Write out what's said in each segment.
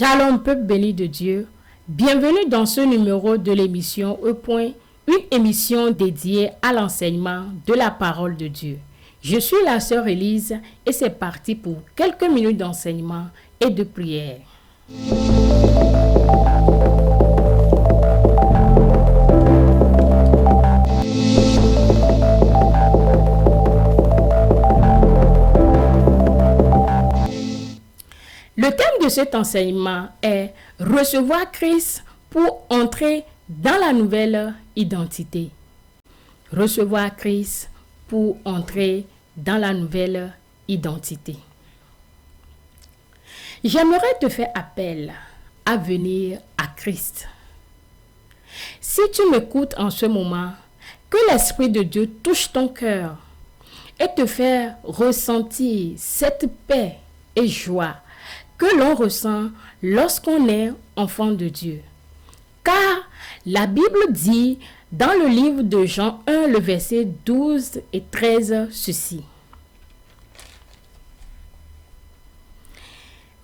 Shalom, peuple béni de Dieu. Bienvenue dans ce numéro de l'émission E-Point, une émission dédiée à l'enseignement de la parole de Dieu. Je suis la sœur Élise et c'est parti pour quelques minutes d'enseignement et de prière. Le thème de cet enseignement est « Recevoir Christ pour entrer dans la nouvelle identité ». Recevoir Christ pour entrer dans la nouvelle identité. J'aimerais te faire appel à venir à Christ. Si tu m'écoutes en ce moment, que l'Esprit de Dieu touche ton cœur et te fait ressentir cette paix et joie que l'on ressent lorsqu'on est enfant de Dieu. Car la Bible dit dans le livre de Jean 1, le verset 12 et 13, ceci.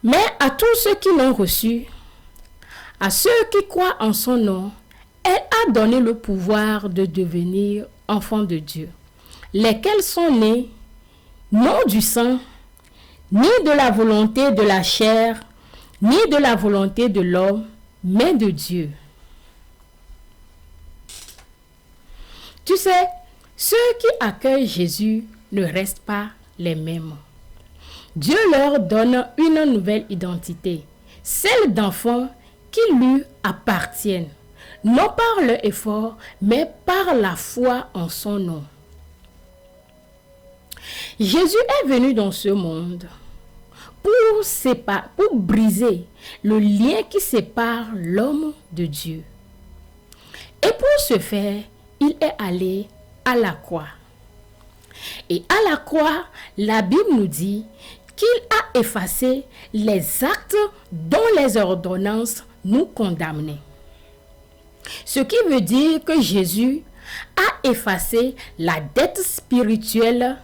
Mais à tous ceux qui l'ont reçu, à ceux qui croient en son nom, elle a donné le pouvoir de devenir enfants de Dieu, lesquels sont nés, non du sang, ni de la volonté de la chair, ni de la volonté de l'homme, mais de Dieu. Tu sais, ceux qui accueillent Jésus ne restent pas les mêmes. Dieu leur donne une nouvelle identité, celle d'enfants qui lui appartiennent, non par leur effort, mais par la foi en son nom. Jésus est venu dans ce monde pour briser le lien qui sépare l'homme de Dieu. Et pour ce faire, il est allé à la croix. Et à la croix, la Bible nous dit qu'il a effacé les actes dont les ordonnances nous condamnaient. Ce qui veut dire que Jésus a effacé la dette spirituelle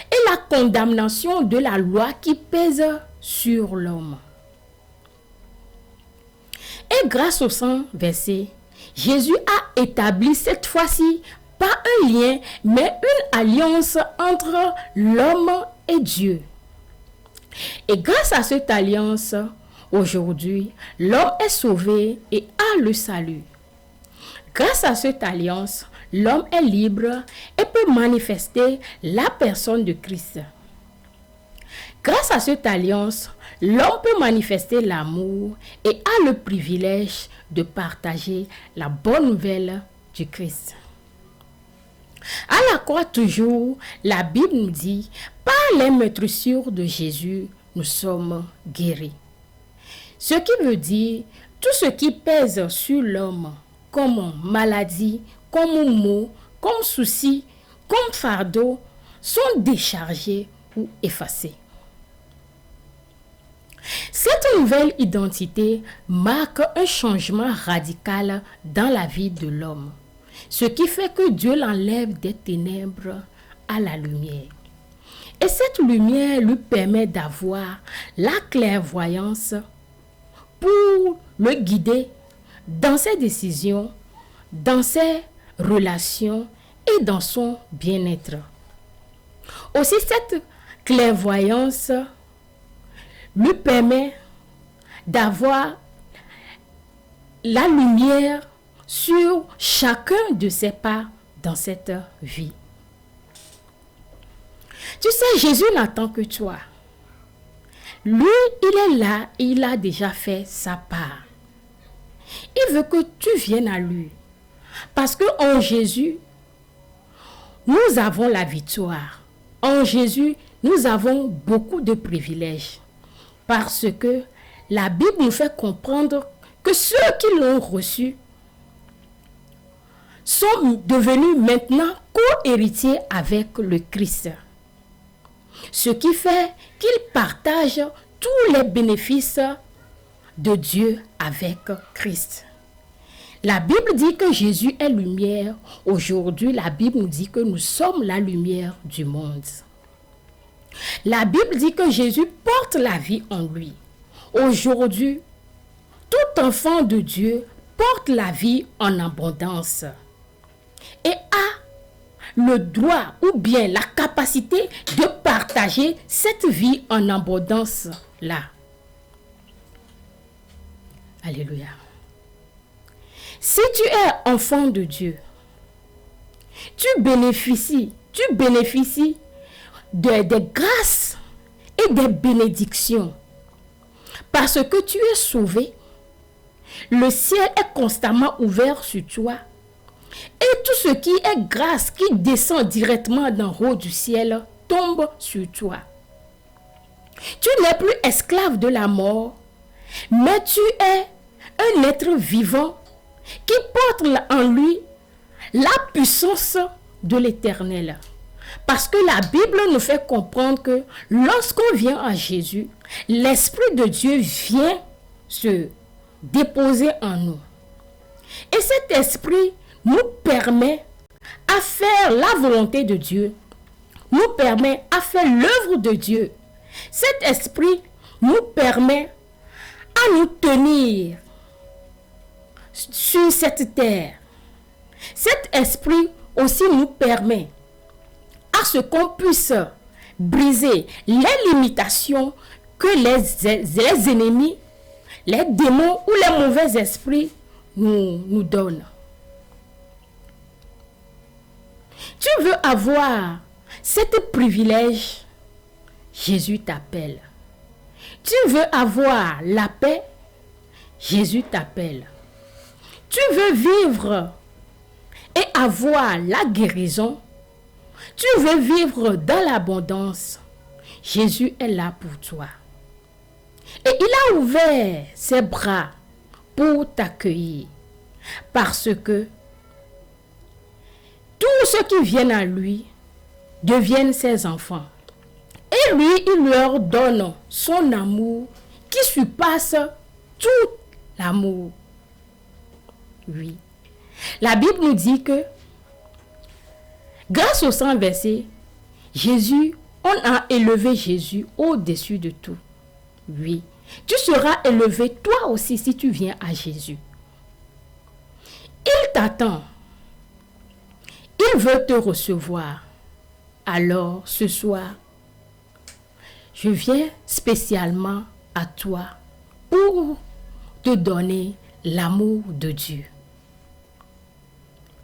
et la condamnation de la loi qui pèse sur l'homme. Et grâce au sang versé, Jésus a établi cette fois-ci pas un lien, mais une alliance entre l'homme et Dieu. Et grâce à cette alliance, aujourd'hui, l'homme est sauvé et a le salut. Grâce à cette alliance, l'homme est libre et peut manifester la personne de Christ. Grâce à cette alliance, l'homme peut manifester l'amour et a le privilège de partager la bonne nouvelle du Christ. À la croix toujours, la Bible nous dit, par les meurtrissures de Jésus, nous sommes guéris. Ce qui veut dire, tout ce qui pèse sur l'homme, comme maladie, comme maux, comme soucis, comme fardeau, sont déchargés ou effacés. Cette nouvelle identité marque un changement radical dans la vie de l'homme, ce qui fait que Dieu l'enlève des ténèbres à la lumière. Et cette lumière lui permet d'avoir la clairvoyance pour le guider dans ses décisions, dans ses relations et dans son bien-être. Aussi, cette clairvoyance lui permet d'avoir la lumière sur chacun de ses pas dans cette vie. Tu sais, Jésus n'attend que toi. Lui, il est là et il a déjà fait sa part. Il veut que tu viennes à lui. Parce qu'en Jésus, nous avons la victoire. En Jésus, nous avons beaucoup de privilèges. Parce que la Bible nous fait comprendre que ceux qui l'ont reçu sont devenus maintenant co-héritiers avec le Christ. Ce qui fait qu'ils partagent tous les bénéfices de Dieu avec Christ. La Bible dit que Jésus est lumière. Aujourd'hui, la Bible nous dit que nous sommes la lumière du monde. La Bible dit que Jésus porte la vie en lui. Aujourd'hui, Tout enfant de Dieu porte la vie en abondance et a le droit ou bien la capacité de partager cette vie en abondance là. Alléluia. Si tu es enfant de Dieu, tu bénéficies des grâces et des bénédictions. Parce que tu es sauvé, le ciel est constamment ouvert sur toi. Et tout ce qui est grâce qui descend directement d'en haut du ciel tombe sur toi. Tu n'es plus esclave de la mort, mais tu es un être vivant qui porte en lui la puissance de l'Éternel. Parce que la Bible nous fait comprendre que lorsqu'on vient à Jésus, l'Esprit de Dieu vient se déposer en nous. Et cet Esprit nous permet à faire la volonté de Dieu, nous permet à faire l'œuvre de Dieu. Cet Esprit nous permet à nous tenir sur cette terre. Cet Esprit aussi nous permet à ce qu'on puisse briser les limitations que les ennemis, les démons ou les mauvais esprits nous donnent. Tu veux avoir ce privilège, Jésus t'appelle. Tu veux avoir la paix, Jésus t'appelle. Tu veux vivre et avoir la guérison, tu veux vivre dans l'abondance, Jésus est là pour toi. Et il a ouvert ses bras pour t'accueillir. Parce que tous ceux qui viennent à lui deviennent ses enfants. Et lui, il leur donne son amour qui surpasse tout l'amour. Oui. La Bible nous dit que grâce au sang versé, on a élevé Jésus au-dessus de tout. Oui. Tu seras élevé toi aussi si tu viens à Jésus. Il t'attend. Il veut te recevoir. Alors, ce soir, je viens spécialement à toi pour te donner l'amour de Dieu.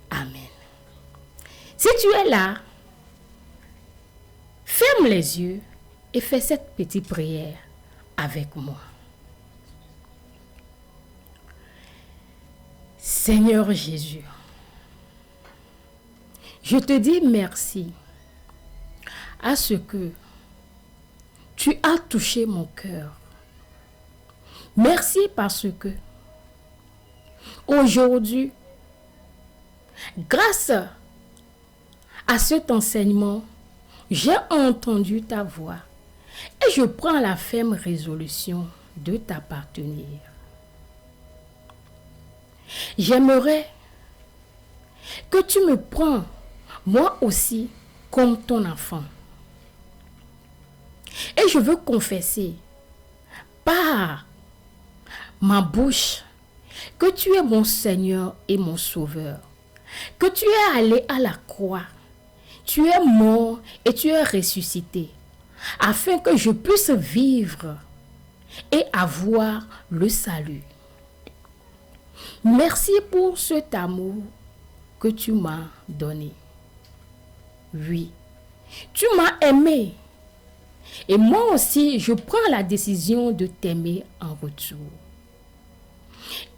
Amen. Si tu es là, ferme les yeux et fais cette petite prière avec moi. Seigneur Jésus, je te dis merci à ce que tu as touché mon cœur. Merci parce que aujourd'hui, grâce à cet enseignement, j'ai entendu ta voix et je prends la ferme résolution de t'appartenir. J'aimerais que tu me prends, moi aussi, comme ton enfant. Et je veux confesser par ma bouche que tu es mon Seigneur et mon Sauveur, que tu es allé à la croix, tu es mort et tu es ressuscité, afin que je puisse vivre et avoir le salut. Merci pour cet amour que tu m'as donné. Oui, tu m'as aimé. Et moi aussi, je prends la décision de t'aimer en retour.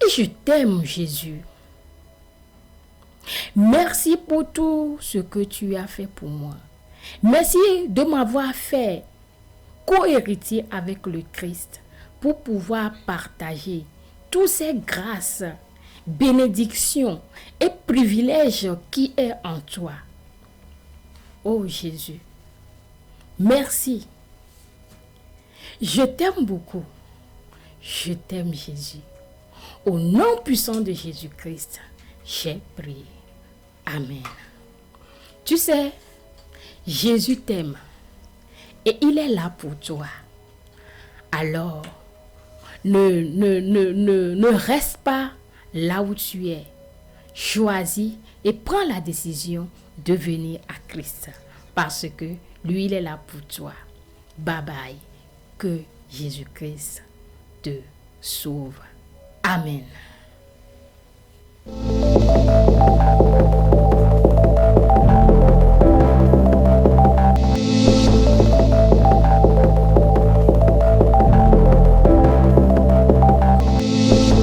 Et je t'aime, Jésus. Merci pour tout ce que tu as fait pour moi. Merci de m'avoir fait co-héritier avec le Christ pour pouvoir partager toutes ces grâces, bénédictions et privilèges qui est en toi. Oh Jésus, merci. Je t'aime beaucoup. Je t'aime Jésus. Au nom puissant de Jésus-Christ, j'ai prié. Amen. Tu sais, Jésus t'aime et il est là pour toi. Alors, Ne reste pas là où tu es. Choisis et prends la décision de venir à Christ. Parce que lui, il est là pour toi. Bye bye. Que Jésus-Christ te sauve. Amen.